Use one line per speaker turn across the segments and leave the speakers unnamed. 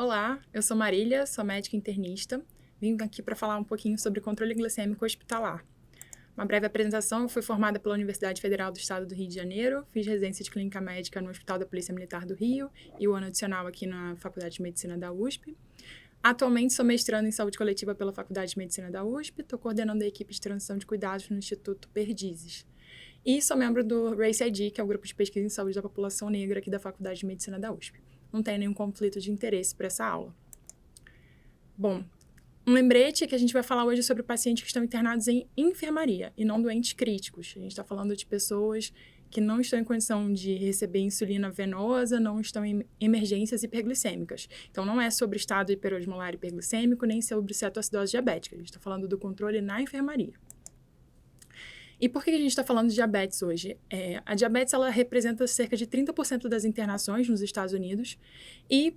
Olá, eu sou Marília, sou médica internista. Vim aqui para falar um pouquinho sobre controle glicêmico hospitalar. Uma breve apresentação: eu fui formada pela Universidade Federal do Estado do Rio de Janeiro, fiz residência de clínica médica no Hospital da Polícia Militar do Rio e o ano adicional aqui na Faculdade de Medicina da USP. Atualmente sou mestrando em saúde coletiva pela Faculdade de Medicina da USP, estou coordenando a equipe de transição de cuidados no Instituto Perdizes. E sou membro do RACE-ID, que é o grupo de pesquisa em saúde da população negra aqui da Faculdade de Medicina da USP. Não tenho nenhum conflito de interesse para essa aula. Bom, um lembrete é que a gente vai falar hoje sobre pacientes que estão internados em enfermaria e não doentes críticos. A gente está falando de pessoas que não estão em condição de receber insulina venosa, não estão em emergências hiperglicêmicas. Então, não é sobre estado hiperosmolar hiperglicêmico, nem sobre cetoacidose diabética. A gente está falando do controle na enfermaria. E por que a gente está falando de diabetes hoje? A diabetes ela representa cerca de 30% das internações nos Estados Unidos e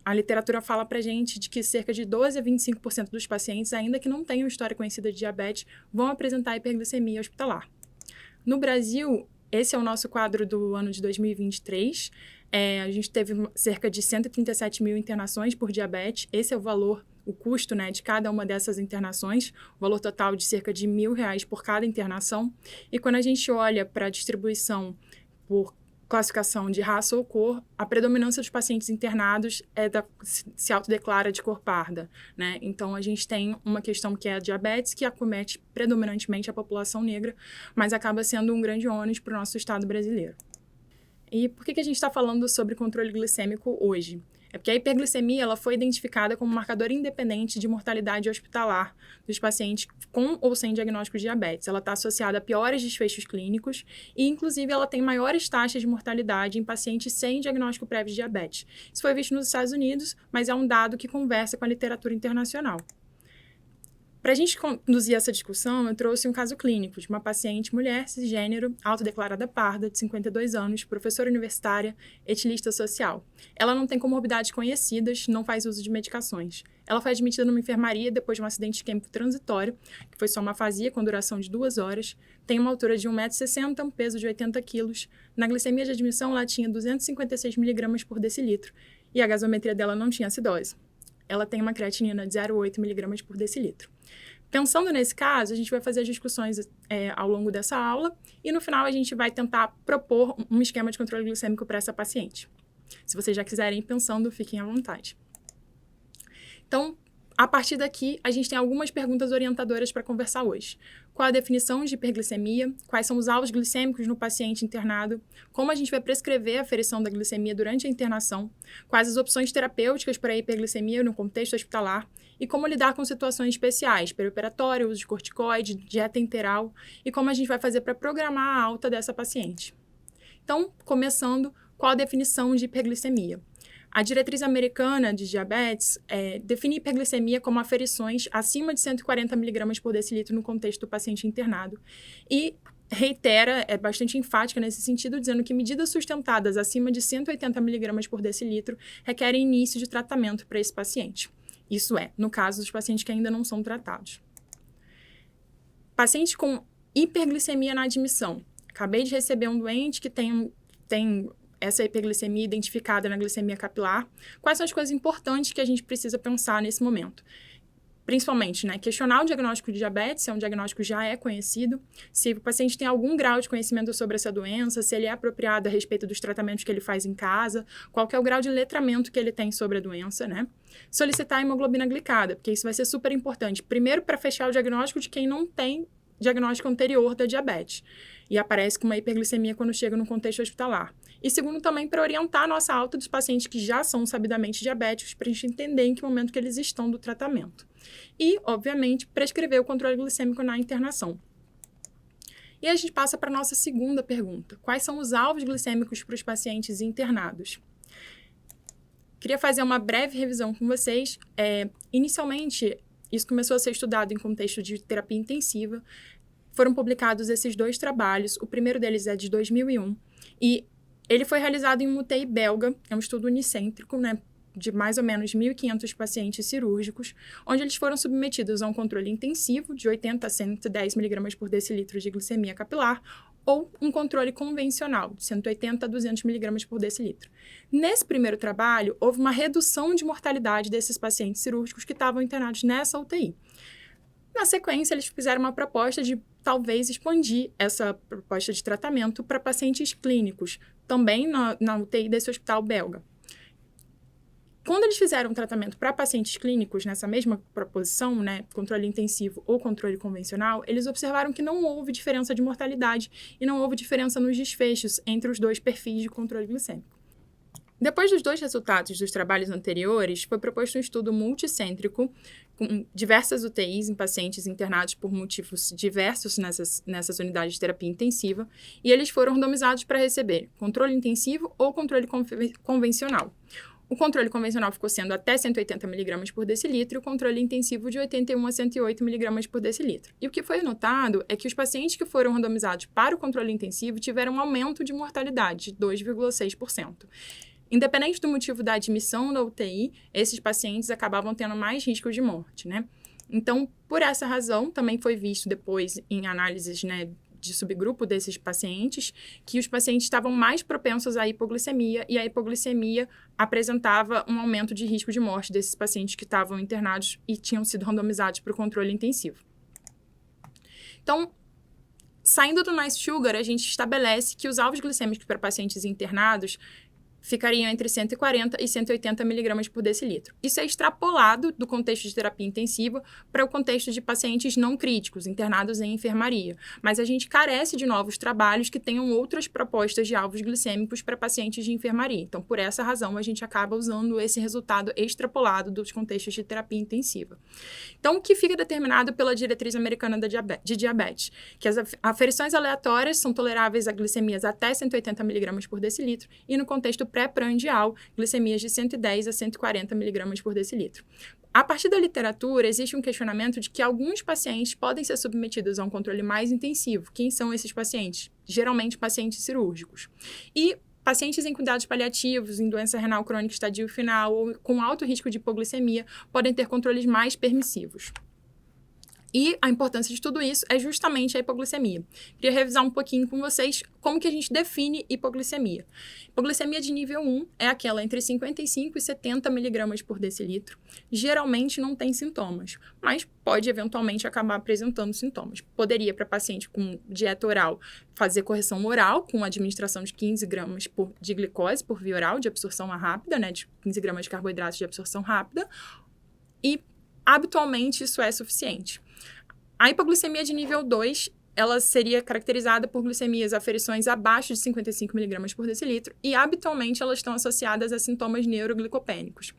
a literatura fala para a gente de que cerca de 12 a 25% dos pacientes, ainda que não tenham história conhecida de diabetes, vão apresentar hiperglicemia hospitalar. No Brasil, esse é o nosso quadro do ano de 2023. A gente teve cerca de 137 mil internações por diabetes. Esse é o valor, o custo, né, de cada uma dessas internações, o valor total de cerca de R$ 1.000 por cada internação. E quando a gente olha para a distribuição por classificação de raça ou cor, a predominância dos pacientes internados se autodeclara de cor parda, né? Então, a gente tem uma questão que é a diabetes, que acomete predominantemente a população negra, mas acaba sendo um grande ônus para o nosso estado brasileiro. E por que a gente está falando sobre controle glicêmico hoje? É porque a hiperglicemia ela foi identificada como marcador independente de mortalidade hospitalar dos pacientes com ou sem diagnóstico de diabetes. Ela está associada a piores desfechos clínicos e, inclusive, ela tem maiores taxas de mortalidade em pacientes sem diagnóstico prévio de diabetes. Isso foi visto nos Estados Unidos, mas é um dado que conversa com a literatura internacional. Para a gente conduzir essa discussão, eu trouxe um caso clínico de uma paciente mulher cisgênero, autodeclarada parda, de 52 anos, professora universitária, etilista social. Ela não tem comorbidades conhecidas, não faz uso de medicações. Ela foi admitida numa enfermaria depois de um acidente isquêmico transitório, que foi só uma afasia com duração de 2 horas, tem uma altura de 1,60 m, um peso de 80 kg. Na glicemia de admissão, ela tinha 256 mg por decilitro e a gasometria dela não tinha acidose. Ela tem uma creatinina de 0,8 mg por decilitro. Pensando nesse caso, a gente vai fazer as discussões ao longo dessa aula e no final a gente vai tentar propor um esquema de controle glicêmico para essa paciente. Se vocês já quiserem ir pensando, fiquem à vontade. Então, a partir daqui, a gente tem algumas perguntas orientadoras para conversar hoje. Qual a definição de hiperglicemia? Quais são os alvos glicêmicos no paciente internado? Como a gente vai prescrever a aferição da glicemia durante a internação? Quais as opções terapêuticas para a hiperglicemia no contexto hospitalar? E como lidar com situações especiais, perioperatório, uso de corticoide, dieta enteral, e como a gente vai fazer para programar a alta dessa paciente. Então, começando, qual a definição de hiperglicemia? A diretriz americana de diabetes define hiperglicemia como aferições acima de 140 mg por decilitro no contexto do paciente internado e reitera, é bastante enfática nesse sentido, dizendo que medidas sustentadas acima de 180 mg por decilitro requerem início de tratamento para esse paciente. Isso no caso dos pacientes que ainda não são tratados. Paciente com hiperglicemia na admissão. Acabei de receber um doente que tem essa hiperglicemia identificada na glicemia capilar. Quais são as coisas importantes que a gente precisa pensar nesse momento? Principalmente, questionar o diagnóstico de diabetes, se é um diagnóstico que já é conhecido, se o paciente tem algum grau de conhecimento sobre essa doença, se ele é apropriado a respeito dos tratamentos que ele faz em casa, qual que é o grau de letramento que ele tem sobre a doença, Solicitar a hemoglobina glicada, porque isso vai ser super importante. Primeiro, para fechar o diagnóstico de quem não tem diagnóstico anterior da diabetes e aparece com uma hiperglicemia quando chega no contexto hospitalar. E segundo, também para orientar a nossa alta dos pacientes que já são sabidamente diabéticos, para a gente entender em que momento que eles estão do tratamento. E, obviamente, prescrever o controle glicêmico na internação. E a gente passa para a nossa segunda pergunta. Quais são os alvos glicêmicos para os pacientes internados? Queria fazer uma breve revisão com vocês. Inicialmente, isso começou a ser estudado em contexto de terapia intensiva. Foram publicados esses 2 trabalhos. O primeiro deles é de 2001. E ele foi realizado em um UTI belga. É um estudo unicêntrico, de mais ou menos 1.500 pacientes cirúrgicos, onde eles foram submetidos a um controle intensivo de 80 a 110 mg por decilitro de glicemia capilar, ou um controle convencional, de 180 a 200 miligramas por decilitro. Nesse primeiro trabalho, houve uma redução de mortalidade desses pacientes cirúrgicos que estavam internados nessa UTI. Na sequência, eles fizeram uma proposta de talvez expandir essa proposta de tratamento para pacientes clínicos, também na UTI desse hospital belga. Quando eles fizeram um tratamento para pacientes clínicos, nessa mesma proposição, né, controle intensivo ou controle convencional, eles observaram que não houve diferença de mortalidade e não houve diferença nos desfechos entre os dois perfis de controle glicêmico. Depois dos dois resultados dos trabalhos anteriores, foi proposto um estudo multicêntrico com diversas UTIs em pacientes internados por motivos diversos nessas unidades de terapia intensiva, e eles foram randomizados para receber controle intensivo ou controle convencional. O controle convencional ficou sendo até 180 mg por decilitro e o controle intensivo de 81 a 108 mg por decilitro. E o que foi notado é que os pacientes que foram randomizados para o controle intensivo tiveram um aumento de mortalidade de 2,6%. Independente do motivo da admissão da UTI, esses pacientes acabavam tendo mais risco de morte, né? Então, por essa razão, também foi visto depois em análises, né, de subgrupo desses pacientes, que os pacientes estavam mais propensos à hipoglicemia e a hipoglicemia apresentava um aumento de risco de morte desses pacientes que estavam internados e tinham sido randomizados para o controle intensivo. Então, saindo do Nice Sugar, a gente estabelece que os alvos glicêmicos para pacientes internados ficariam entre 140 e 180 miligramas por decilitro. Isso é extrapolado do contexto de terapia intensiva para o contexto de pacientes não críticos, internados em enfermaria. Mas a gente carece de novos trabalhos que tenham outras propostas de alvos glicêmicos para pacientes de enfermaria. Então, por essa razão, a gente acaba usando esse resultado extrapolado dos contextos de terapia intensiva. Então, o que fica determinado pela diretriz americana de diabetes? Que as aferições aleatórias são toleráveis a glicemias até 180 miligramas por decilitro e no contexto pré-prandial, glicemias de 110 a 140 miligramas por decilitro. A partir da literatura, existe um questionamento de que alguns pacientes podem ser submetidos a um controle mais intensivo. Quem são esses pacientes? Geralmente, pacientes cirúrgicos. E pacientes em cuidados paliativos, em doença renal crônica estadio final ou com alto risco de hipoglicemia podem ter controles mais permissivos. E a importância de tudo isso é justamente a hipoglicemia. Queria revisar um pouquinho com vocês como que a gente define hipoglicemia. Hipoglicemia de nível 1 é aquela entre 55 e 70 miligramas por decilitro. Geralmente não tem sintomas, mas pode eventualmente acabar apresentando sintomas. Poderia, para paciente com dieta oral, fazer correção oral com administração de 15 gramas de glicose por via oral, de absorção rápida, né, de 15 gramas de carboidratos de absorção rápida, e habitualmente isso é suficiente. A hipoglicemia de nível 2, ela seria caracterizada por glicemias aferições abaixo de 55 miligramas por decilitro e, habitualmente, elas estão associadas a sintomas neuroglicopênicos.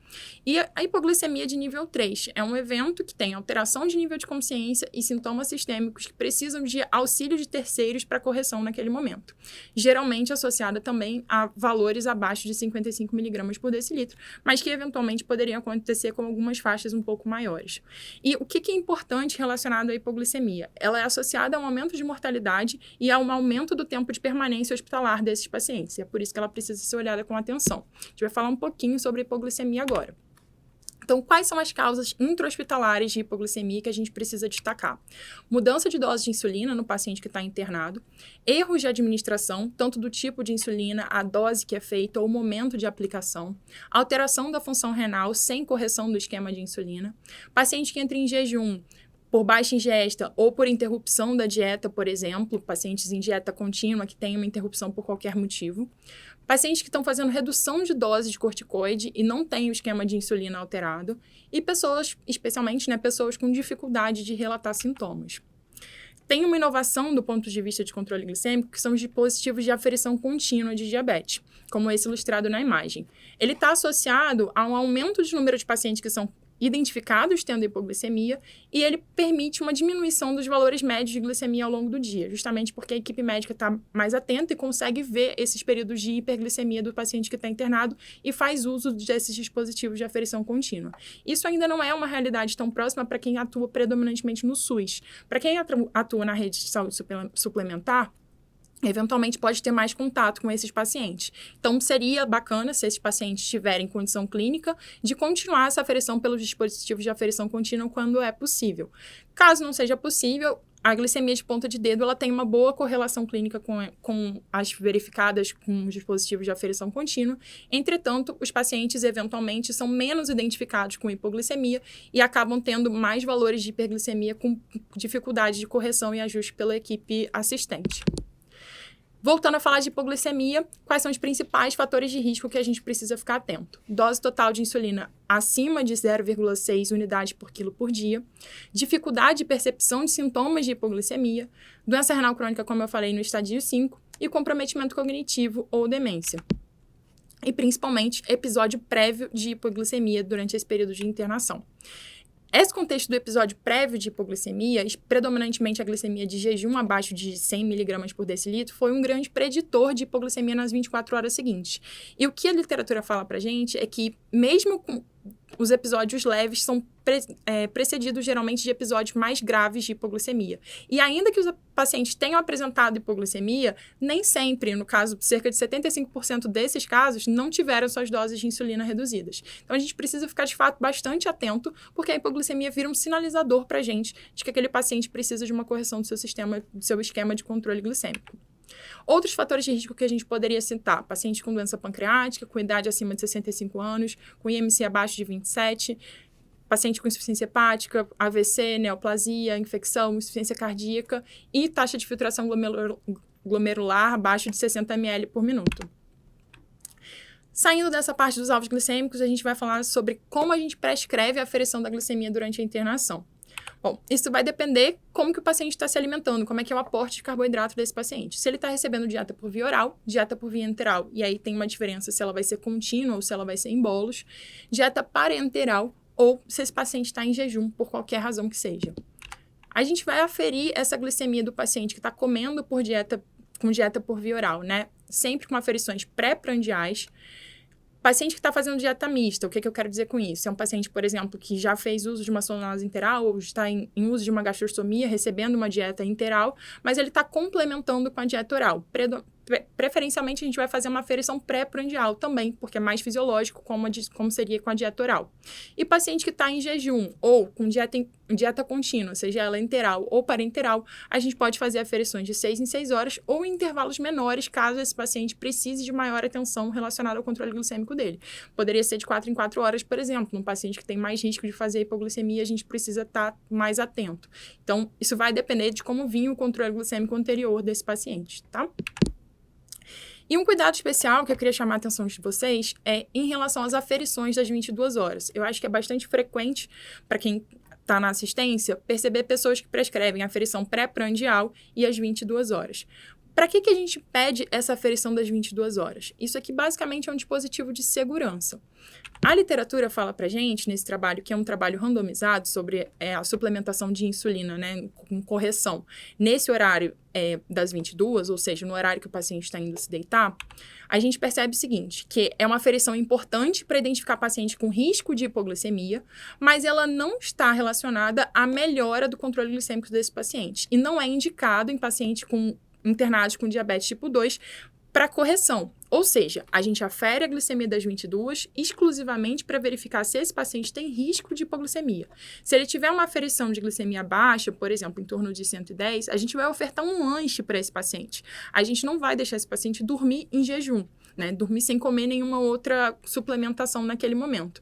E a hipoglicemia de nível 3 é um evento que tem alteração de nível de consciência e sintomas sistêmicos que precisam de auxílio de terceiros para correção naquele momento. Geralmente associada também a valores abaixo de 55 miligramas por decilitro, mas que, eventualmente, poderiam acontecer com algumas faixas um pouco maiores. E o que é importante relacionado à hipoglicemia? Ela é associada a um aumento de mortalidade e a um aumento do tempo de permanência hospitalar desses pacientes. E é por isso que ela precisa ser olhada com atenção. A gente vai falar um pouquinho sobre hipoglicemia agora. Então, quais são as causas intra-hospitalares de hipoglicemia que a gente precisa destacar? Mudança de dose de insulina no paciente que está internado, erros de administração, tanto do tipo de insulina, a dose que é feita ou o momento de aplicação, alteração da função renal sem correção do esquema de insulina, paciente que entra em jejum por baixa ingesta ou por interrupção da dieta, por exemplo, pacientes em dieta contínua que têm uma interrupção por qualquer motivo, pacientes que estão fazendo redução de dose de corticoide e não têm o esquema de insulina alterado, e pessoas, especialmente, né, pessoas com dificuldade de relatar sintomas. Tem uma inovação do ponto de vista de controle glicêmico, que são os dispositivos de aferição contínua de diabetes, como esse ilustrado na imagem. Ele está associado a um aumento de número de pacientes que são identificados tendo hipoglicemia, e ele permite uma diminuição dos valores médios de glicemia ao longo do dia, justamente porque a equipe médica está mais atenta e consegue ver esses períodos de hiperglicemia do paciente que está internado e faz uso desses dispositivos de aferição contínua. Isso ainda não é uma realidade tão próxima para quem atua predominantemente no SUS. Para quem atua na rede de saúde suplementar, eventualmente pode ter mais contato com esses pacientes. Então, seria bacana, se esses pacientes tiverem condição clínica, de continuar essa aferição pelos dispositivos de aferição contínua quando é possível. Caso não seja possível, a glicemia de ponta de dedo ela tem uma boa correlação clínica com as verificadas com os dispositivos de aferição contínua. Entretanto, os pacientes eventualmente são menos identificados com hipoglicemia e acabam tendo mais valores de hiperglicemia com dificuldade de correção e ajuste pela equipe assistente. Voltando a falar de hipoglicemia, quais são os principais fatores de risco que a gente precisa ficar atento? Dose total de insulina acima de 0,6 unidades por quilo por dia, dificuldade de percepção de sintomas de hipoglicemia, doença renal crônica, como eu falei, no estádio 5, e comprometimento cognitivo ou demência. E, principalmente, episódio prévio de hipoglicemia durante esse período de internação. Esse contexto do episódio prévio de hipoglicemia, predominantemente a glicemia de jejum abaixo de 100 mg por decilitro, foi um grande preditor de hipoglicemia nas 24 horas seguintes. E o que a literatura fala pra gente é que, mesmo com os episódios leves, são precedidos geralmente de episódios mais graves de hipoglicemia. E ainda que os pacientes tenham apresentado hipoglicemia, nem sempre, no caso, cerca de 75% desses casos, não tiveram suas doses de insulina reduzidas. Então, a gente precisa ficar, de fato, bastante atento, porque a hipoglicemia vira um sinalizador para a gente de que aquele paciente precisa de uma correção do seu esquema de controle glicêmico. Outros fatores de risco que a gente poderia citar: pacientes com doença pancreática, com idade acima de 65 anos, com IMC abaixo de 27, paciente com insuficiência hepática, AVC, neoplasia, infecção, insuficiência cardíaca e taxa de filtração glomerular abaixo de 60 ml por minuto. Saindo dessa parte dos alvos glicêmicos, a gente vai falar sobre como a gente prescreve a aferição da glicemia durante a internação. Bom, isso vai depender como que o paciente está se alimentando, como é que é o aporte de carboidrato desse paciente. Se ele está recebendo dieta por via oral, dieta por via enteral, e aí tem uma diferença se ela vai ser contínua ou se ela vai ser em bolos, dieta parenteral ou se esse paciente está em jejum por qualquer razão que seja. A gente vai aferir essa glicemia do paciente que está comendo com dieta por via oral, né? Sempre com aferições pré-prandiais. Paciente que está fazendo dieta mista, o que eu quero dizer com isso? É um paciente, por exemplo, que já fez uso de uma sonolase enteral ou está em uso de uma gastrostomia, recebendo uma dieta enteral, mas ele está complementando com a dieta oral. Preferencialmente, a gente vai fazer uma aferição pré-prandial também, porque é mais fisiológico, como seria com a dieta oral. E paciente que está em jejum ou com dieta contínua, seja ela enteral ou parenteral, a gente pode fazer aferições de 6 em 6 horas ou em intervalos menores, caso esse paciente precise de maior atenção relacionada ao controle glicêmico dele. Poderia ser de 4 em 4 horas, por exemplo. Num paciente que tem mais risco de fazer hipoglicemia, a gente precisa estar mais atento. Então, isso vai depender de como vinha o controle glicêmico anterior desse paciente, tá? E um cuidado especial que eu queria chamar a atenção de vocês é em relação às aferições das 22 horas. Eu acho que é bastante frequente para quem está na assistência perceber pessoas que prescrevem aferição pré-prandial e às 22 horas. Para que a gente pede essa aferição das 22 horas? Isso aqui basicamente é um dispositivo de segurança. A literatura fala pra gente, nesse trabalho, que é um trabalho randomizado sobre a suplementação de insulina, né, com correção, nesse horário das 22, ou seja, no horário que o paciente está indo se deitar, a gente percebe o seguinte, que é uma aferição importante para identificar paciente com risco de hipoglicemia, mas ela não está relacionada à melhora do controle glicêmico desse paciente, e não é indicado em paciente internados com diabetes tipo 2 para correção. Ou seja, a gente afere a glicemia das 22 exclusivamente para verificar se esse paciente tem risco de hipoglicemia. Se ele tiver uma aferição de glicemia baixa, por exemplo, em torno de 110, a gente vai ofertar um lanche para esse paciente. A gente não vai deixar esse paciente dormir em jejum, né? Dormir sem comer nenhuma outra suplementação naquele momento.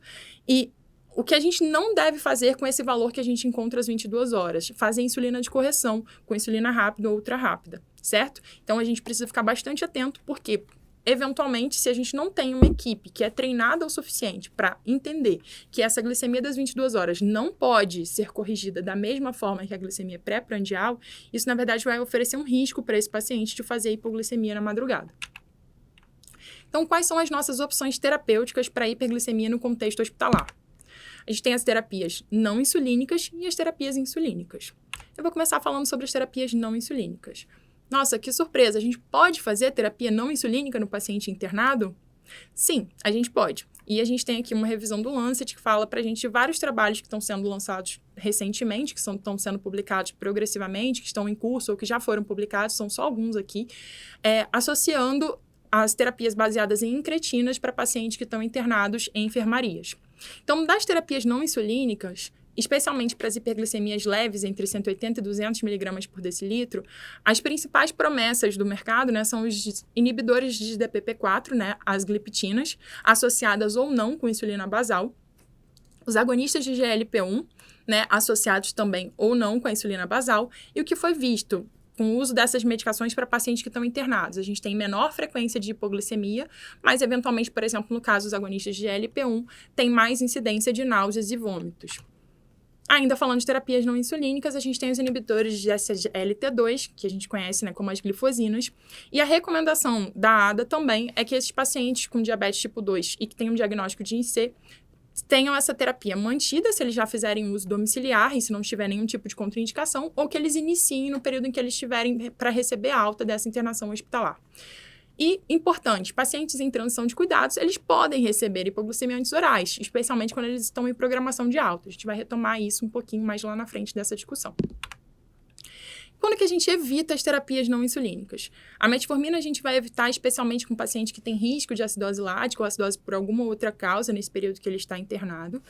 E o que a gente não deve fazer com esse valor que a gente encontra às 22 horas? Fazer insulina de correção, com insulina rápida ou ultra rápida, certo? Então, a gente precisa ficar bastante atento, porque, eventualmente, se a gente não tem uma equipe que é treinada o suficiente para entender que essa glicemia das 22 horas não pode ser corrigida da mesma forma que a glicemia pré-prandial, isso, na verdade, vai oferecer um risco para esse paciente de fazer hipoglicemia na madrugada. Então, quais são as nossas opções terapêuticas para hiperglicemia no contexto hospitalar? A gente tem as terapias não insulínicas e as terapias insulínicas. Eu vou começar falando sobre as terapias não insulínicas. Nossa, que surpresa! A gente pode fazer terapia não insulínica no paciente internado? Sim, a gente pode. E a gente tem aqui uma revisão do Lancet que fala pra gente de vários trabalhos que estão sendo lançados recentemente, que estão sendo publicados progressivamente, que estão em curso ou que já foram publicados, são só alguns aqui, associando as terapias baseadas em incretinas para pacientes que estão internados em enfermarias. Então, das terapias não insulínicas, especialmente para as hiperglicemias leves, entre 180 e 200 miligramas por decilitro, as principais promessas do mercado, né, são os inibidores de DPP-4, né, as gliptinas, associadas ou não com insulina basal, os agonistas de GLP-1, né, associados também ou não com a insulina basal, e o que foi visto com o uso dessas medicações para pacientes que estão internados. A gente tem menor frequência de hipoglicemia, mas, eventualmente, por exemplo, no caso dos agonistas de GLP-1, tem mais incidência de náuseas e vômitos. Ainda falando de terapias não insulínicas, a gente tem os inibidores de SGLT2, que a gente conhece, né, como as glifosinas. E a recomendação da ADA também é que esses pacientes com diabetes tipo 2 e que têm um diagnóstico de INC tenham essa terapia mantida, se eles já fizerem uso domiciliar e se não tiver nenhum tipo de contraindicação, ou que eles iniciem no período em que eles estiverem para receber a alta dessa internação hospitalar. E, importante, pacientes em transição de cuidados, eles podem receber hipoglicemiantes orais, especialmente quando eles estão em programação de alta. A gente vai retomar isso um pouquinho mais lá na frente dessa discussão. Quando que a gente evita as terapias não insulínicas? A metformina a gente vai evitar especialmente com paciente que tem risco de acidose lática ou acidose por alguma outra causa nesse período que ele está internado,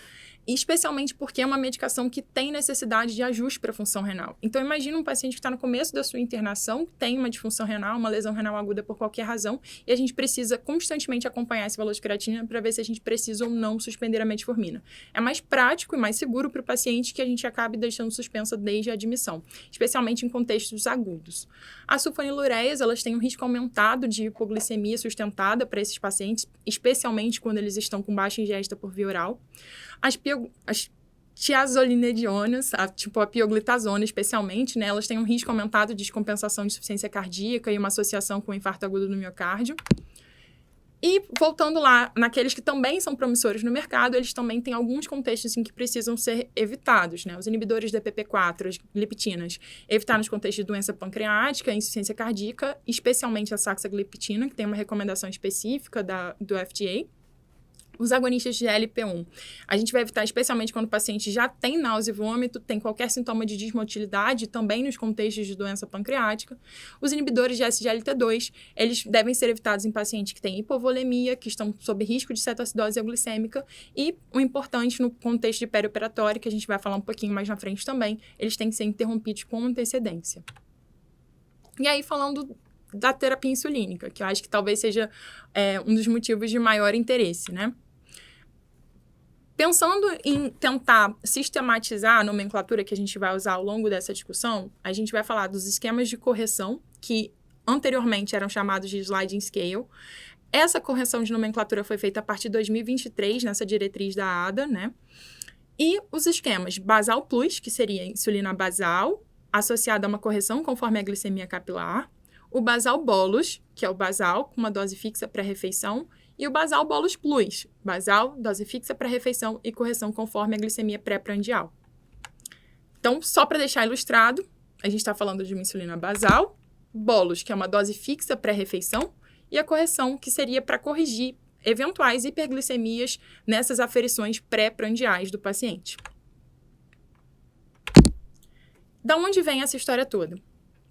e especialmente porque é uma medicação que tem necessidade de ajuste para a função renal. Então, imagina um paciente que está no começo da sua internação, tem uma disfunção renal, uma lesão renal aguda por qualquer razão, e a gente precisa constantemente acompanhar esse valor de creatina para ver se a gente precisa ou não suspender a metformina. É mais prático e mais seguro para o paciente que a gente acabe deixando suspensa desde a admissão, especialmente em contextos agudos. As sulfonilureias, elas têm um risco aumentado de hipoglicemia sustentada para esses pacientes, especialmente quando eles estão com baixa ingesta por via oral. As tiazolinedionas, tipo a pioglitazona especialmente, né, elas têm um risco aumentado de descompensação de insuficiência cardíaca e uma associação com infarto agudo do miocárdio. E, voltando lá, naqueles que também são promissores no mercado, eles também têm alguns contextos em que precisam ser evitados, né? Os inibidores de DPP-4, as gliptinas, evitar nos contextos de doença pancreática, insuficiência cardíaca, especialmente a saxagliptina, que tem uma recomendação específica do FDA. Os agonistas de GLP-1, a gente vai evitar especialmente quando o paciente já tem náusea e vômito, tem qualquer sintoma de desmotilidade, também nos contextos de doença pancreática. Os inibidores de SGLT2, eles devem ser evitados em pacientes que têm hipovolemia, que estão sob risco de cetoacidose euglicêmica, e o importante no contexto de perioperatório, que a gente vai falar um pouquinho mais na frente também, eles têm que ser interrompidos com antecedência. E aí, falando da terapia insulínica, que eu acho que talvez seja um dos motivos de maior interesse, né? Pensando em tentar sistematizar a nomenclatura que a gente vai usar ao longo dessa discussão, a gente vai falar dos esquemas de correção, que anteriormente eram chamados de sliding scale. Essa correção de nomenclatura foi feita a partir de 2023, nessa diretriz da ADA, né? E os esquemas basal plus, que seria insulina basal, associada a uma correção conforme a glicemia capilar. O basal bolus, que é o basal com uma dose fixa pré-refeição, e o basal bolus plus, basal, dose fixa pré-refeição e correção conforme a glicemia pré-prandial. Então, só para deixar ilustrado, a gente está falando de uma insulina basal, bolus, que é uma dose fixa pré-refeição, e a correção, que seria para corrigir eventuais hiperglicemias nessas aferições pré-prandiais do paciente. Da onde vem essa história toda?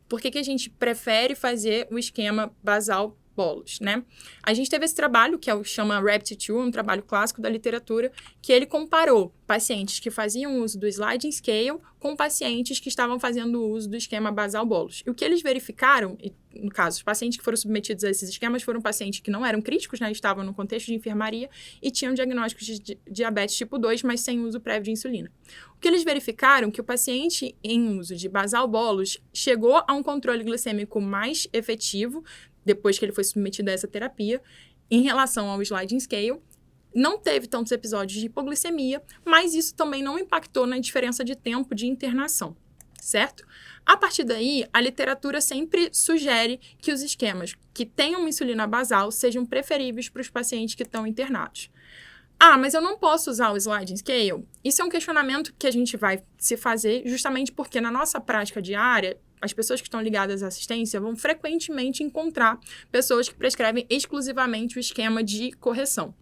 Por que a gente prefere fazer o esquema basal bolus, né? A gente teve esse trabalho, que chama RAPT-2, um trabalho clássico da literatura, que ele comparou pacientes que faziam uso do sliding scale com pacientes que estavam fazendo uso do esquema basal bolus. E o que eles verificaram, no caso, os pacientes que foram submetidos a esses esquemas foram pacientes que não eram críticos, né? Estavam no contexto de enfermaria e tinham diagnóstico de diabetes tipo 2, mas sem uso prévio de insulina. O que eles verificaram que o paciente em uso de basal bolus chegou a um controle glicêmico mais efetivo depois que ele foi submetido a essa terapia, em relação ao sliding scale. Não teve tantos episódios de hipoglicemia, mas isso também não impactou na diferença de tempo de internação, certo? A partir daí, a literatura sempre sugere que os esquemas que tenham uma insulina basal sejam preferíveis para os pacientes que estão internados. Ah, mas eu não posso usar o sliding scale? Isso é um questionamento que a gente vai se fazer justamente porque na nossa prática diária, as pessoas que estão ligadas à assistência vão frequentemente encontrar pessoas que prescrevem exclusivamente o esquema de correção.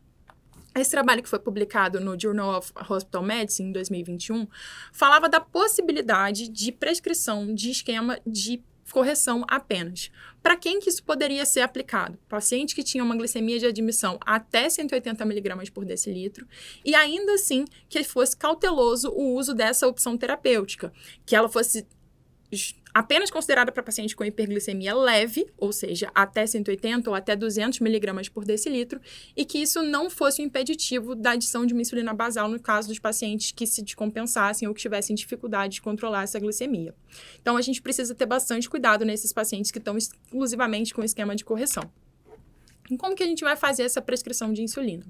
Esse trabalho que foi publicado no Journal of Hospital Medicine, em 2021, falava da possibilidade de prescrição de esquema de correção apenas. Para quem que isso poderia ser aplicado? Paciente que tinha uma glicemia de admissão até 180 mg por decilitro e ainda assim que fosse cauteloso o uso dessa opção terapêutica, que ela fosse apenas considerada para paciente com hiperglicemia leve, ou seja, até 180 ou até 200 mg por decilitro, e que isso não fosse um impeditivo da adição de uma insulina basal no caso dos pacientes que se descompensassem ou que tivessem dificuldade de controlar essa glicemia. Então, a gente precisa ter bastante cuidado nesses pacientes que estão exclusivamente com esquema de correção. E como que a gente vai fazer essa prescrição de insulina?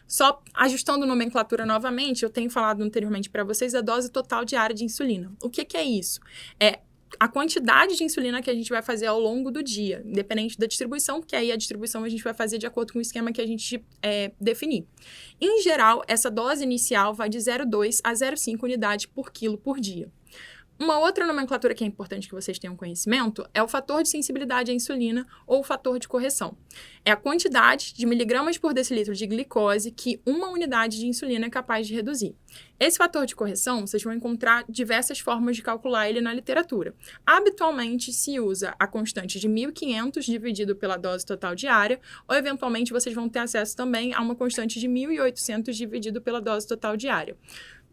Só ajustando nomenclatura novamente, eu tenho falado anteriormente para vocês a dose total diária de insulina. O que é isso? É a quantidade de insulina que a gente vai fazer ao longo do dia, independente da distribuição, porque aí a distribuição a gente vai fazer de acordo com o esquema que a gente definir. Em geral, essa dose inicial vai de 0,2 a 0,5 unidades por quilo por dia. Uma outra nomenclatura que é importante que vocês tenham conhecimento é o fator de sensibilidade à insulina ou o fator de correção. É a quantidade de miligramas por decilitro de glicose que uma unidade de insulina é capaz de reduzir. Esse fator de correção, vocês vão encontrar diversas formas de calcular ele na literatura. Habitualmente se usa a constante de 1.500 dividido pela dose total diária, ou eventualmente vocês vão ter acesso também a uma constante de 1.800 dividido pela dose total diária.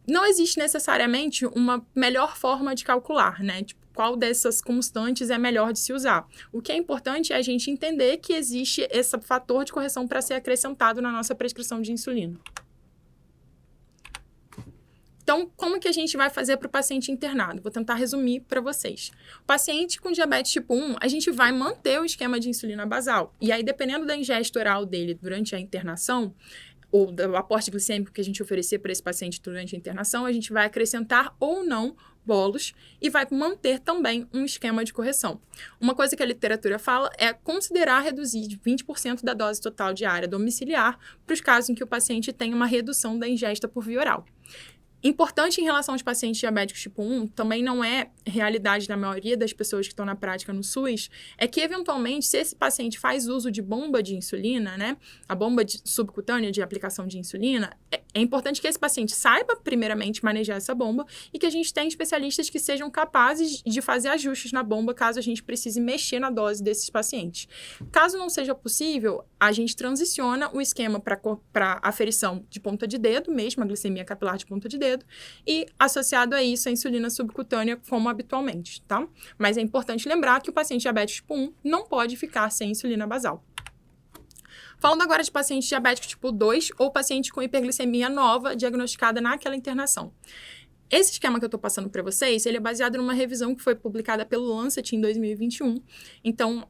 Não existe necessariamente uma melhor forma de calcular, né? Tipo, qual dessas constantes é melhor de se usar. O que é importante é a gente entender que existe esse fator de correção para ser acrescentado na nossa prescrição de insulina. Então, como que a gente vai fazer para o paciente internado? Vou tentar resumir para vocês. O paciente com diabetes tipo 1, a gente vai manter o esquema de insulina basal. E aí, dependendo da ingesta oral dele durante a internação, ou do aporte glicêmico que a gente oferecer para esse paciente durante a internação, a gente vai acrescentar ou não bolos e vai manter também um esquema de correção. Uma coisa que a literatura fala é considerar reduzir de 20% da dose total diária domiciliar para os casos em que o paciente tem uma redução da ingesta por via oral. Importante em relação aos pacientes diabéticos tipo 1, também não é realidade da maioria das pessoas que estão na prática no SUS, é que, eventualmente, se esse paciente faz uso de bomba de insulina, né, a bomba subcutânea de aplicação de insulina, é importante que esse paciente saiba, primeiramente, manejar essa bomba e que a gente tenha especialistas que sejam capazes de fazer ajustes na bomba caso a gente precise mexer na dose desses pacientes. Caso não seja possível, a gente transiciona o esquema para aferição de ponta de dedo, mesmo a glicemia capilar de ponta de dedo, e associado a isso a insulina subcutânea como habitualmente, tá? Mas é importante lembrar que o paciente diabético tipo 1 não pode ficar sem insulina basal. Falando agora de paciente diabético tipo 2 ou paciente com hiperglicemia nova diagnosticada naquela internação. Esse esquema que eu estou passando para vocês, ele é baseado numa revisão que foi publicada pelo Lancet em 2021. Então,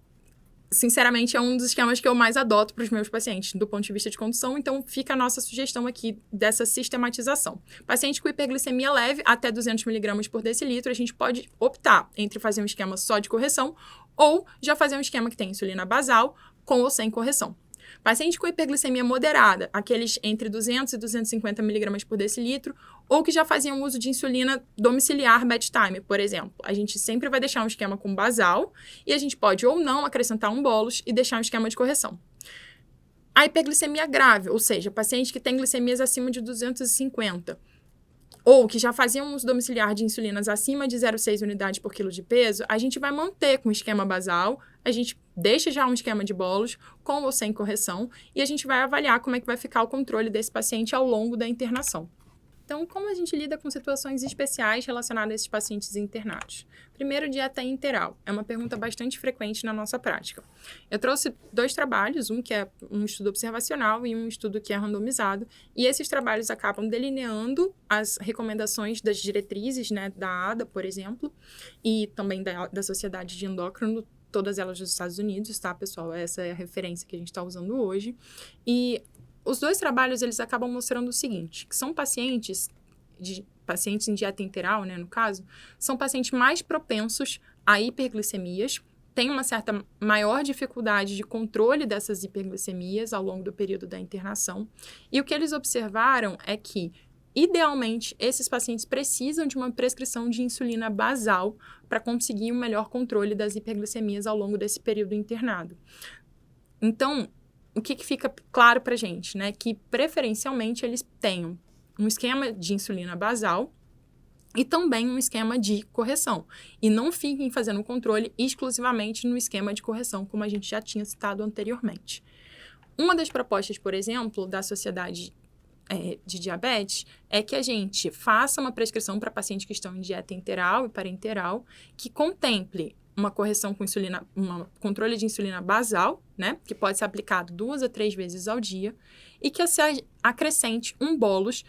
sinceramente, é um dos esquemas que eu mais adoto para os meus pacientes, do ponto de vista de condução. Então, fica a nossa sugestão aqui dessa sistematização. Paciente com hiperglicemia leve, até 200 mg por decilitro, a gente pode optar entre fazer um esquema só de correção ou já fazer um esquema que tem insulina basal, com ou sem correção. Paciente com hiperglicemia moderada, aqueles entre 200 e 250 mg por decilitro, ou que já faziam uso de insulina domiciliar bedtime, por exemplo. A gente sempre vai deixar um esquema com basal e a gente pode ou não acrescentar um bolos e deixar um esquema de correção. A hiperglicemia grave, ou seja, paciente que tem glicemias acima de 250, ou que já faziam uso domiciliar de insulinas acima de 0,6 unidades por quilo de peso, a gente vai manter com o esquema basal, a gente deixa já um esquema de bolos, com ou sem correção, e a gente vai avaliar como é que vai ficar o controle desse paciente ao longo da internação. Então, como a gente lida com situações especiais relacionadas a esses pacientes internados? Primeiro, dieta interal. É uma pergunta bastante frequente na nossa prática. Eu trouxe 2 trabalhos, um que é um estudo observacional e um estudo que é randomizado, e esses trabalhos acabam delineando as recomendações das diretrizes, né, da ADA, por exemplo, e também da Sociedade de Endócrino, todas elas dos Estados Unidos, tá, pessoal? Essa é a referência que a gente está usando hoje. E os 2 trabalhos, eles acabam mostrando o seguinte, que são pacientes em dieta interal, né, no caso, são pacientes mais propensos a hiperglicemias, têm uma certa maior dificuldade de controle dessas hiperglicemias ao longo do período da internação. E o que eles observaram é que, idealmente, esses pacientes precisam de uma prescrição de insulina basal para conseguir um melhor controle das hiperglicemias ao longo desse período internado. Então, o que fica claro para a gente, né? Que, preferencialmente, eles tenham um esquema de insulina basal e também um esquema de correção. E não fiquem fazendo o controle exclusivamente no esquema de correção, como a gente já tinha citado anteriormente. Uma das propostas, por exemplo, da Sociedade de Diabetes é que a gente faça uma prescrição para pacientes que estão em dieta enteral e parenteral que contemple uma correção com insulina, um controle de insulina basal, né, que pode ser aplicado 2 a 3 vezes ao dia, e que se acrescente um bolus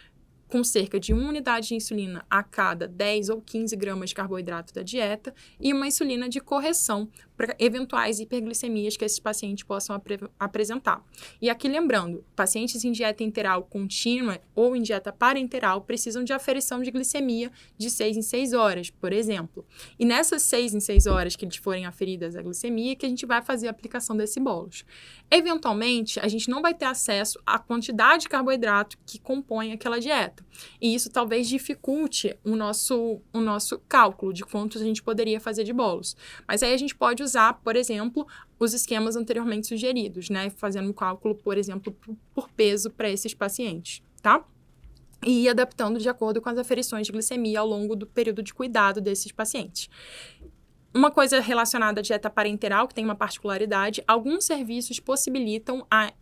com cerca de 1 unidade de insulina a cada 10 ou 15 gramas de carboidrato da dieta e uma insulina de correção para eventuais hiperglicemias que esses pacientes possam apresentar. E aqui lembrando, pacientes em dieta enteral contínua ou em dieta parenteral precisam de aferição de glicemia de 6 em 6 horas, por exemplo. E nessas 6 em 6 horas que eles forem aferidas a glicemia, que a gente vai fazer a aplicação desse bolus. Eventualmente, a gente não vai ter acesso à quantidade de carboidrato que compõe aquela dieta. E isso talvez dificulte o nosso cálculo de quantos a gente poderia fazer de bolos. Mas aí a gente pode usar, por exemplo, os esquemas anteriormente sugeridos, né? Fazendo um cálculo, por exemplo, por peso para esses pacientes, tá? E ir adaptando de acordo com as aferições de glicemia ao longo do período de cuidado desses pacientes. Uma coisa relacionada à dieta parenteral, que tem uma particularidade, alguns serviços possibilitam a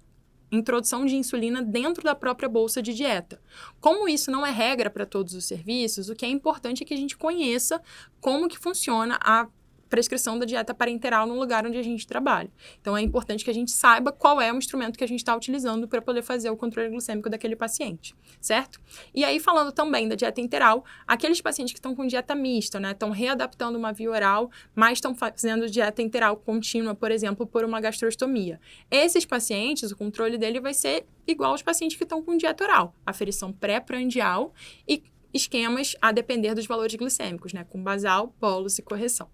introdução de insulina dentro da própria bolsa de dieta. Como isso não é regra para todos os serviços, o que é importante é que a gente conheça como que funciona a prescrição da dieta parenteral no lugar onde a gente trabalha. Então, é importante que a gente saiba qual é o instrumento que a gente está utilizando para poder fazer o controle glicêmico daquele paciente, certo? E aí, falando também da dieta enteral, aqueles pacientes que estão com dieta mista, né, estão readaptando uma via oral, mas estão fazendo dieta enteral contínua, por exemplo, por uma gastrostomia. Esses pacientes, o controle dele vai ser igual aos pacientes que estão com dieta oral, aferição pré-prandial e esquemas a depender dos valores glicêmicos, né, com basal, bolus e correção.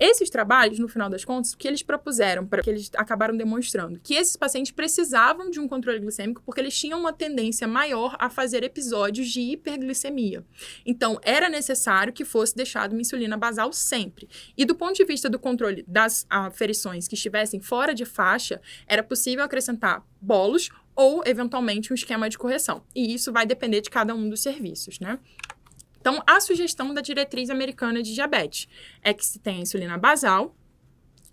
Esses trabalhos, no final das contas, o que eles propuseram, que eles acabaram demonstrando, que esses pacientes precisavam de um controle glicêmico porque eles tinham uma tendência maior a fazer episódios de hiperglicemia. Então, era necessário que fosse deixado uma insulina basal sempre. E do ponto de vista do controle das aferições que estivessem fora de faixa, era possível acrescentar bolos ou, eventualmente, um esquema de correção. E isso vai depender de cada um dos serviços, né? Então, a sugestão da diretriz americana de diabetes é que se tenha insulina basal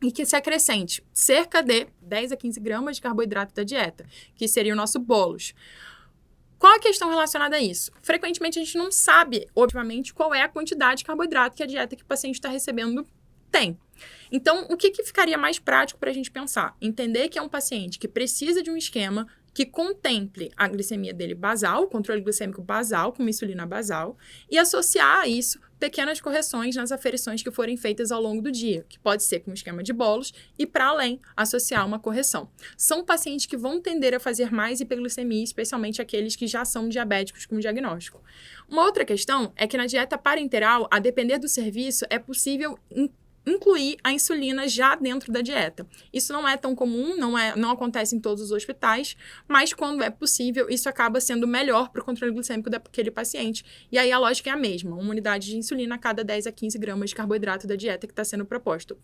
e que se acrescente cerca de 10 a 15 gramas de carboidrato da dieta, que seria o nosso bolus. Qual a questão relacionada a isso? Frequentemente, a gente não sabe, obviamente, qual é a quantidade de carboidrato que a dieta que o paciente está recebendo tem. Então, o que ficaria mais prático para a gente pensar? Entender que é um paciente que precisa de um esquema que contemple a glicemia dele basal, o controle glicêmico basal, com uma insulina basal, e associar a isso pequenas correções nas aferições que forem feitas ao longo do dia, que pode ser com um esquema de bolos e, para além, associar uma correção. São pacientes que vão tender a fazer mais hiperglicemia, especialmente aqueles que já são diabéticos com diagnóstico. Uma outra questão é que na dieta parenteral, a depender do serviço, é possível incluir a insulina já dentro da dieta. Isso não é tão comum, não acontece em todos os hospitais, mas quando é possível, isso acaba sendo melhor para o controle glicêmico daquele paciente. E aí a lógica é a mesma, uma unidade de insulina a cada 10 a 15 gramas de carboidrato da dieta que está sendo proposto.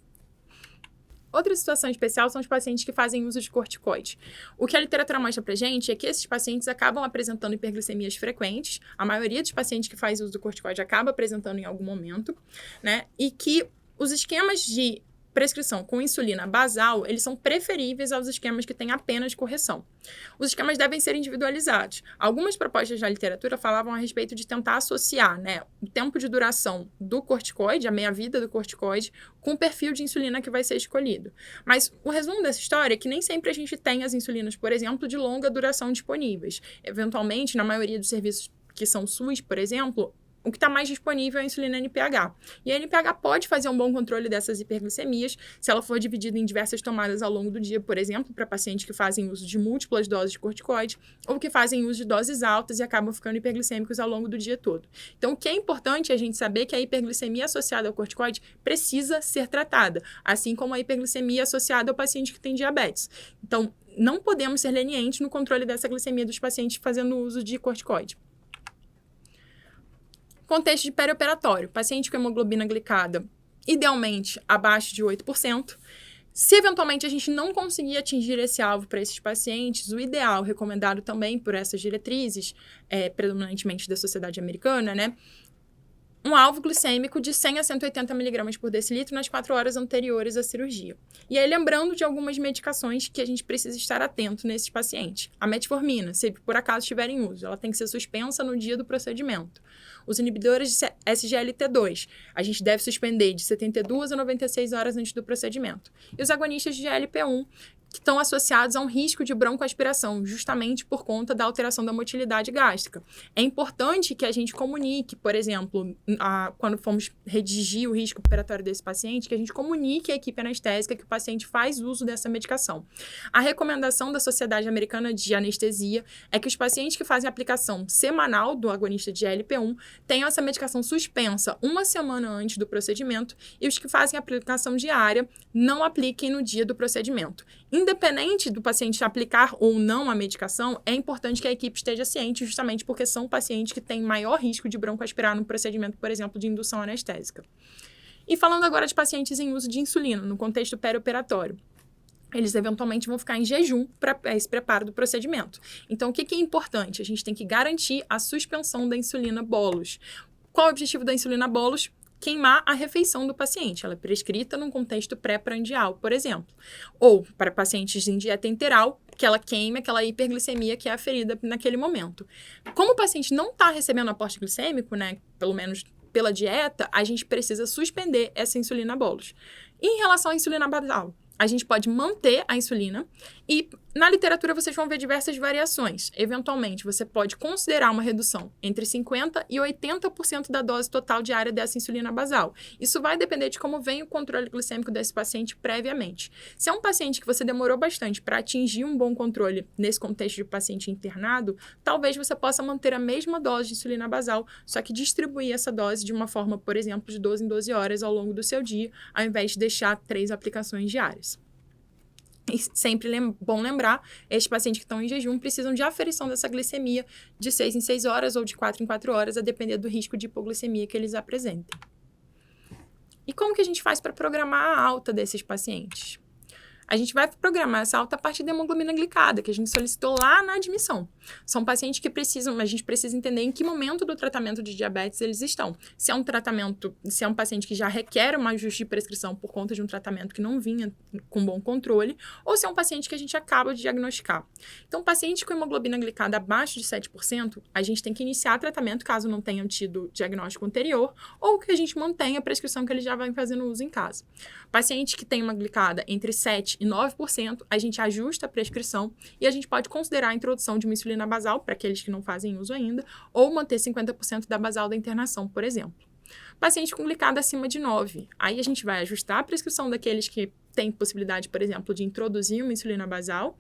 Outra situação especial são os pacientes que fazem uso de corticoide. O que a literatura mostra pra gente é que esses pacientes acabam apresentando hiperglicemias frequentes, a maioria dos pacientes que faz uso do corticoide acaba apresentando em algum momento, né, e que os esquemas de prescrição com insulina basal, eles são preferíveis aos esquemas que têm apenas correção. Os esquemas devem ser individualizados. Algumas propostas da literatura falavam a respeito de tentar associar, né, o tempo de duração do corticoide, a meia-vida do corticoide, com o perfil de insulina que vai ser escolhido. Mas o resumo dessa história é que nem sempre a gente tem as insulinas, por exemplo, de longa duração disponíveis. Eventualmente, na maioria dos serviços que são SUS, por exemplo, o que está mais disponível é a insulina NPH. E a NPH pode fazer um bom controle dessas hiperglicemias se ela for dividida em diversas tomadas ao longo do dia, por exemplo, para pacientes que fazem uso de múltiplas doses de corticoide ou que fazem uso de doses altas e acabam ficando hiperglicêmicos ao longo do dia todo. Então, o que é importante é a gente saber que a hiperglicemia associada ao corticoide precisa ser tratada, assim como a hiperglicemia associada ao paciente que tem diabetes. Então, não podemos ser lenientes no controle dessa glicemia dos pacientes fazendo uso de corticoide. Contexto de perioperatório, paciente com hemoglobina glicada, idealmente abaixo de 8%. Se eventualmente a gente não conseguir atingir esse alvo para esses pacientes, o ideal, recomendado também por essas diretrizes, predominantemente da sociedade americana, né, um alvo glicêmico de 100 a 180 miligramas por decilitro nas 4 horas anteriores à cirurgia. E aí, lembrando de algumas medicações que a gente precisa estar atento nesses pacientes. A metformina, se por acaso estiver em uso, ela tem que ser suspensa no dia do procedimento. Os inibidores de SGLT2, a gente deve suspender de 72 a 96 horas antes do procedimento. E os agonistas de GLP-1, que estão associados a um risco de broncoaspiração, justamente por conta da alteração da motilidade gástrica. É importante que a gente comunique, por exemplo, quando formos redigir o risco operatório desse paciente, que a gente comunique à equipe anestésica que o paciente faz uso dessa medicação. A recomendação da Sociedade Americana de Anestesia é que os pacientes que fazem aplicação semanal do agonista de GLP-1 tenham essa medicação suspensa 1 semana antes do procedimento e os que fazem aplicação diária não apliquem no dia do procedimento. Independente do paciente aplicar ou não a medicação, é importante que a equipe esteja ciente, justamente porque são pacientes que têm maior risco de broncoaspirar no procedimento, por exemplo, de indução anestésica. E falando agora de pacientes em uso de insulina, no contexto perioperatório. Eles eventualmente vão ficar em jejum para esse preparo do procedimento. Então, o que é importante? A gente tem que garantir a suspensão da insulina bolus. Qual é o objetivo da insulina bolus? Queimar a refeição do paciente. Ela é prescrita num contexto pré-prandial, por exemplo. Ou para pacientes em dieta enteral, que ela queime aquela hiperglicemia que é aferida naquele momento. Como o paciente não está recebendo aporte glicêmico, né, pelo menos pela dieta, a gente precisa suspender essa insulina bolus. E em relação à insulina basal, a gente pode manter a insulina e na literatura vocês vão ver diversas variações. Eventualmente, você pode considerar uma redução entre 50% e 80% da dose total diária dessa insulina basal. Isso vai depender de como vem o controle glicêmico desse paciente previamente. Se é um paciente que você demorou bastante para atingir um bom controle nesse contexto de paciente internado, talvez você possa manter a mesma dose de insulina basal, só que distribuir essa dose de uma forma, por exemplo, de 12 em 12 horas ao longo do seu dia, ao invés de deixar 3 aplicações diárias. E sempre bom lembrar, estes pacientes que estão em jejum precisam de aferição dessa glicemia de 6 em 6 horas ou de 4 em 4 horas, a depender do risco de hipoglicemia que eles apresentem. E como que a gente faz para programar a alta desses pacientes? A gente vai programar essa alta a partir da hemoglobina glicada, que a gente solicitou lá na admissão. São pacientes que a gente precisa entender em que momento do tratamento de diabetes eles estão. Se é um paciente que já requer um ajuste de prescrição por conta de um tratamento que não vinha com bom controle, ou se é um paciente que a gente acaba de diagnosticar. Então, paciente com hemoglobina glicada abaixo de 7%, a gente tem que iniciar tratamento caso não tenham tido diagnóstico anterior, ou que a gente mantenha a prescrição que ele já vai fazendo uso em casa. Paciente que tem uma glicada entre 7% e 9%, a gente ajusta a prescrição e a gente pode considerar a introdução de uma insulina basal para aqueles que não fazem uso ainda, ou manter 50% da basal da internação, por exemplo. Paciente com glicada acima de 9, aí a gente vai ajustar a prescrição daqueles que têm possibilidade, por exemplo, de introduzir uma insulina basal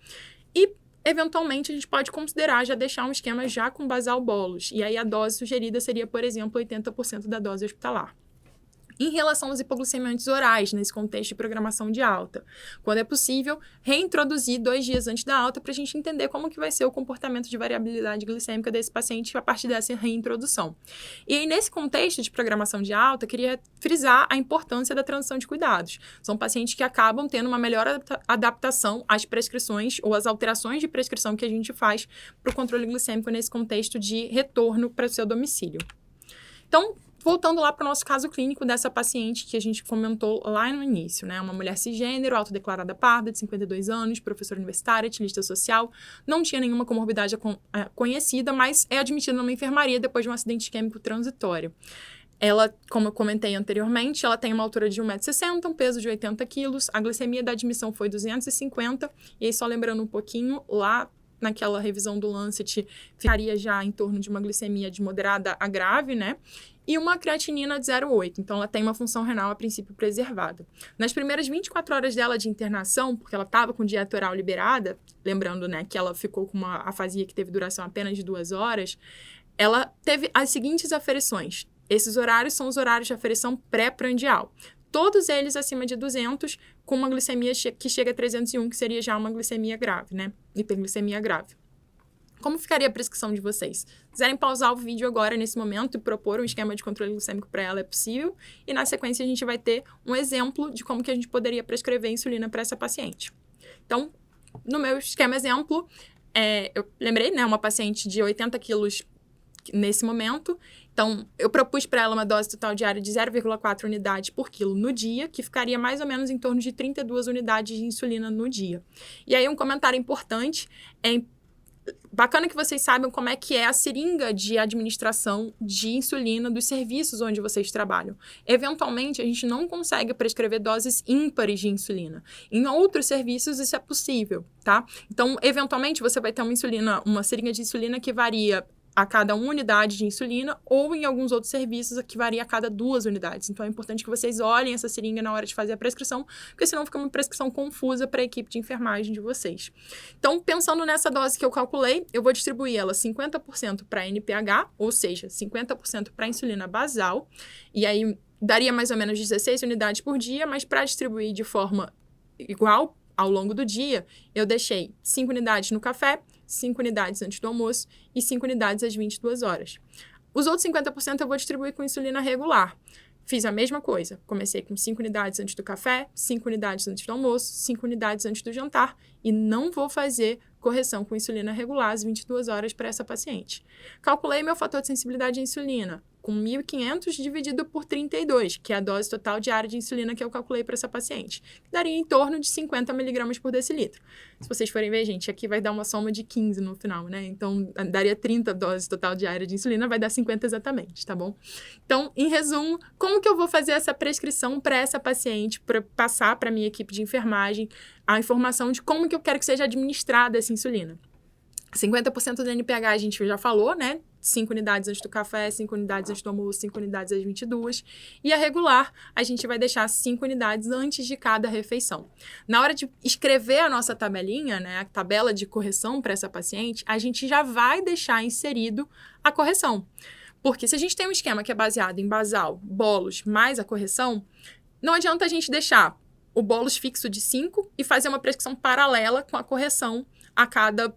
e eventualmente, a gente pode considerar já deixar um esquema já com basal bolus, e aí a dose sugerida seria, por exemplo, 80% da dose hospitalar. Em relação aos hipoglicemiantes orais, nesse contexto de programação de alta, quando é possível, reintroduzir 2 dias antes da alta para a gente entender como que vai ser o comportamento de variabilidade glicêmica desse paciente a partir dessa reintrodução. E aí, nesse contexto de programação de alta, queria frisar a importância da transição de cuidados. São pacientes que acabam tendo uma melhor adaptação às prescrições ou às alterações de prescrição que a gente faz para o controle glicêmico nesse contexto de retorno para o seu domicílio. Então, voltando lá para o nosso caso clínico dessa paciente que a gente comentou lá no início, né? Uma mulher cisgênero, autodeclarada parda, de 52 anos, professora universitária, ativista social, não tinha nenhuma comorbidade conhecida, mas é admitida numa enfermaria depois de um acidente isquêmico transitório. Ela, como eu comentei anteriormente, ela tem uma altura de 1,60 m, um peso de 80 kg, a glicemia da admissão foi 250, e aí só lembrando um pouquinho, lá naquela revisão do Lancet, ficaria já em torno de uma glicemia de moderada a grave, né? E uma creatinina de 0,8. Então, ela tem uma função renal, a princípio, preservada. Nas primeiras 24 horas dela de internação, porque ela estava com dieta oral liberada, lembrando, né, que ela ficou com uma afasia que teve duração apenas de 2 horas, ela teve as seguintes aferições. Esses horários são os horários de aferição pré-prandial. Todos eles acima de 200, com uma glicemia que chega a 301, que seria já uma glicemia grave, né? Hiperglicemia grave. Como ficaria a prescrição de vocês? Se quiserem pausar o vídeo agora, nesse momento, e propor um esquema de controle glicêmico para ela, é possível. E na sequência, a gente vai ter um exemplo de como que a gente poderia prescrever insulina para essa paciente. Então, no meu esquema exemplo, eu lembrei, né? Uma paciente de 80 quilos nesse momento. Então, eu propus para ela uma dose total diária de 0,4 unidades por quilo no dia, que ficaria mais ou menos em torno de 32 unidades de insulina no dia. E aí, um comentário importante, bacana que vocês saibam como é que é a seringa de administração de insulina dos serviços onde vocês trabalham. Eventualmente, a gente não consegue prescrever doses ímpares de insulina. Em outros serviços, isso é possível, tá? Então, eventualmente, você vai ter uma seringa de insulina que varia a cada 1 unidade de insulina, ou em alguns outros serviços que varia a cada 2 unidades. Então, é importante que vocês olhem essa seringa na hora de fazer a prescrição, porque senão fica uma prescrição confusa para a equipe de enfermagem de vocês. Então, pensando nessa dose que eu calculei, eu vou distribuir ela 50% para NPH, ou seja, 50% para insulina basal, e aí daria mais ou menos 16 unidades por dia, mas para distribuir de forma igual ao longo do dia, eu deixei 5 unidades no café, 5 unidades antes do almoço e 5 unidades às 22 horas. Os outros 50% eu vou distribuir com insulina regular. Fiz a mesma coisa. Comecei com 5 unidades antes do café, 5 unidades antes do almoço, 5 unidades antes do jantar e não vou fazer correção com insulina regular às 22 horas para essa paciente. Calculei meu fator de sensibilidade à insulina com 1.500 dividido por 32, que é a dose total diária de insulina que eu calculei para essa paciente, que daria em torno de 50 miligramas por decilitro. Se vocês forem ver, gente, aqui vai dar uma soma de 15 no final, né? Então, daria 30 doses total diária de insulina, vai dar 50 exatamente, tá bom? Então, em resumo, como que eu vou fazer essa prescrição para essa paciente, para passar para a minha equipe de enfermagem a informação de como que eu quero que seja administrada essa insulina? 50% do NPH a gente já falou, né? 5 unidades antes do café, 5 unidades antes do almoço, 5 unidades às 22. E a regular, a gente vai deixar 5 unidades antes de cada refeição. Na hora de escrever a nossa tabelinha, né, a tabela de correção para essa paciente, a gente já vai deixar inserido a correção. Porque se a gente tem um esquema que é baseado em basal, bolos, mais a correção, não adianta a gente deixar o bolos fixo de 5 e fazer uma prescrição paralela com a correção a cada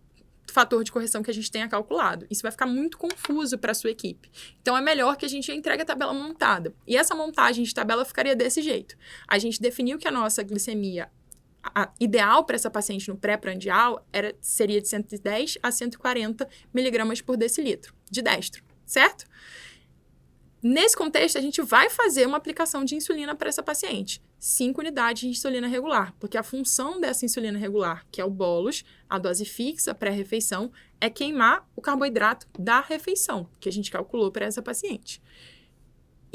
fator de correção que a gente tenha calculado. Isso vai ficar muito confuso para a sua equipe. Então, é melhor que a gente entregue a tabela montada. E essa montagem de tabela ficaria desse jeito. A gente definiu que a nossa glicemia ideal para essa paciente no pré-prandial seria de 110 a 140 miligramas por decilitro de destro, certo? Nesse contexto, a gente vai fazer uma aplicação de insulina para essa paciente. 5 unidades de insulina regular, porque a função dessa insulina regular, que é o bolus, a dose fixa pré-refeição, é queimar o carboidrato da refeição, que a gente calculou para essa paciente.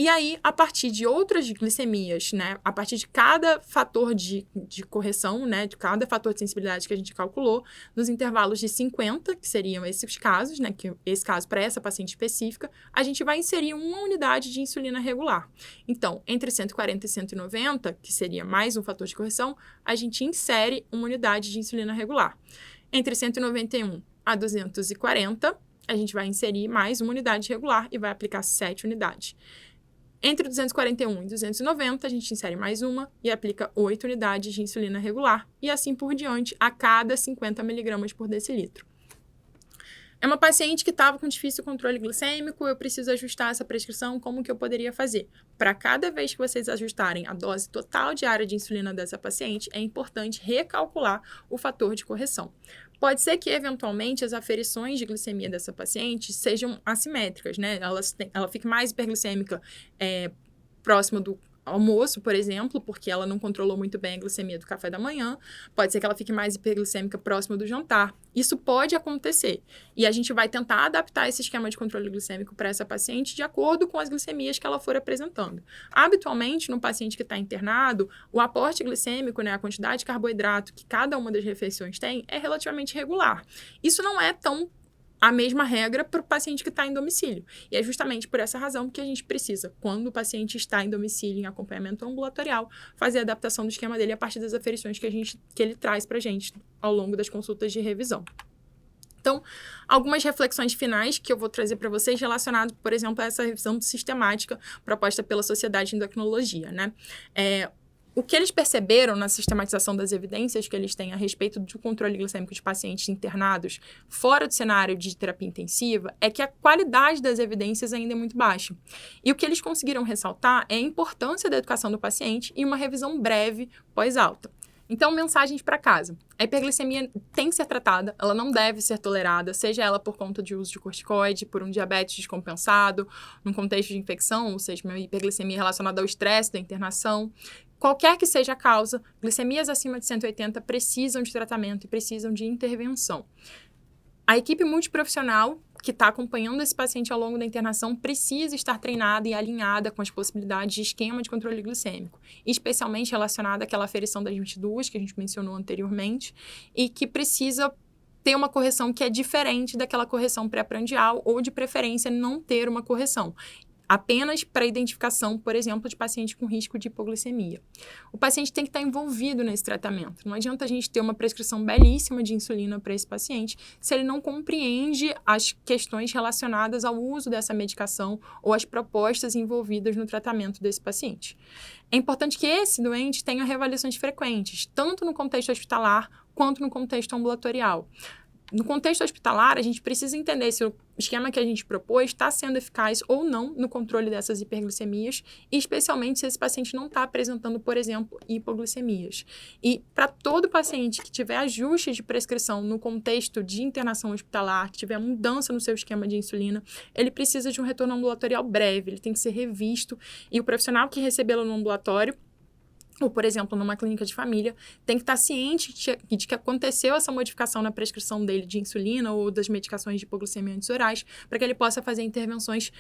E aí, a partir de outras glicemias, né, a partir de cada fator de correção, né, de cada fator de sensibilidade que a gente calculou, nos intervalos de 50, que seriam esses casos, né, que esse caso para essa paciente específica, a gente vai inserir 1 unidade de insulina regular. Então, entre 140 e 190, que seria mais um fator de correção, a gente insere 1 unidade de insulina regular. Entre 191 a 240, a gente vai inserir mais 1 unidade regular e vai aplicar 7 unidades. Entre 241 e 290, a gente insere mais uma e aplica 8 unidades de insulina regular e assim por diante a cada 50 miligramas por decilitro. É uma paciente que estava com difícil controle glicêmico, eu preciso ajustar essa prescrição, como que eu poderia fazer? Para cada vez que vocês ajustarem a dose total diária de insulina dessa paciente, é importante recalcular o fator de correção. Pode ser que, eventualmente, as aferições de glicemia dessa paciente sejam assimétricas, né? Ela fique mais hiperglicêmica próximo do almoço, por exemplo, porque ela não controlou muito bem a glicemia do café da manhã. Pode ser que ela fique mais hiperglicêmica próximo do jantar. Isso pode acontecer. E a gente vai tentar adaptar esse esquema de controle glicêmico para essa paciente de acordo com as glicemias que ela for apresentando. Habitualmente, no paciente que está internado, o aporte glicêmico, né, a quantidade de carboidrato que cada uma das refeições tem, é relativamente regular. Isso não é tão a mesma regra para o paciente que está em domicílio. E é justamente por essa razão que a gente precisa, quando o paciente está em domicílio, em acompanhamento ambulatorial, fazer a adaptação do esquema dele a partir das aferições que ele traz para a gente ao longo das consultas de revisão. Então, algumas reflexões finais que eu vou trazer para vocês relacionado, por exemplo, a essa revisão sistemática proposta pela Sociedade de Endocrinologia, né? O que eles perceberam na sistematização das evidências que eles têm a respeito do controle glicêmico de pacientes internados fora do cenário de terapia intensiva é que a qualidade das evidências ainda é muito baixa. E o que eles conseguiram ressaltar é a importância da educação do paciente e uma revisão breve pós-alta. Então, mensagens para casa. A hiperglicemia tem que ser tratada, ela não deve ser tolerada, seja ela por conta de uso de corticoide, por um diabetes descompensado, num contexto de infecção, ou seja, uma hiperglicemia relacionada ao estresse da internação. Qualquer que seja a causa, glicemias acima de 180 precisam de tratamento e precisam de intervenção. A equipe multiprofissional que está acompanhando esse paciente ao longo da internação precisa estar treinada e alinhada com as possibilidades de esquema de controle glicêmico, especialmente relacionada àquela aferição das 22, que a gente mencionou anteriormente, e que precisa ter uma correção que é diferente daquela correção pré-prandial ou, de preferência, não ter uma correção, apenas para identificação, por exemplo, de paciente com risco de hipoglicemia. O paciente tem que estar envolvido nesse tratamento. Não adianta a gente ter uma prescrição belíssima de insulina para esse paciente se ele não compreende as questões relacionadas ao uso dessa medicação ou as propostas envolvidas no tratamento desse paciente. É importante que esse doente tenha reavaliações frequentes, tanto no contexto hospitalar quanto no contexto ambulatorial. No contexto hospitalar, a gente precisa entender se o esquema que a gente propôs está sendo eficaz ou não no controle dessas hiperglicemias, e especialmente se esse paciente não está apresentando, por exemplo, hipoglicemias. E para todo paciente que tiver ajuste de prescrição no contexto de internação hospitalar, que tiver mudança no seu esquema de insulina, ele precisa de um retorno ambulatorial breve, ele tem que ser revisto, e o profissional que recebê-lo no ambulatório, ou, por exemplo, numa clínica de família, tem que estar ciente de que aconteceu essa modificação na prescrição dele de insulina ou das medicações de hipoglicemia antiorais, para que ele possa fazer intervenções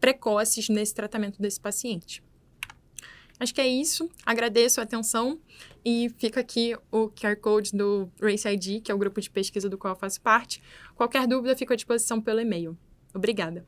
precoces nesse tratamento desse paciente. Acho que é isso. Agradeço a atenção e fica aqui o QR Code do RaceID, que é o grupo de pesquisa do qual eu faço parte. Qualquer dúvida, fico à disposição pelo e-mail. Obrigada.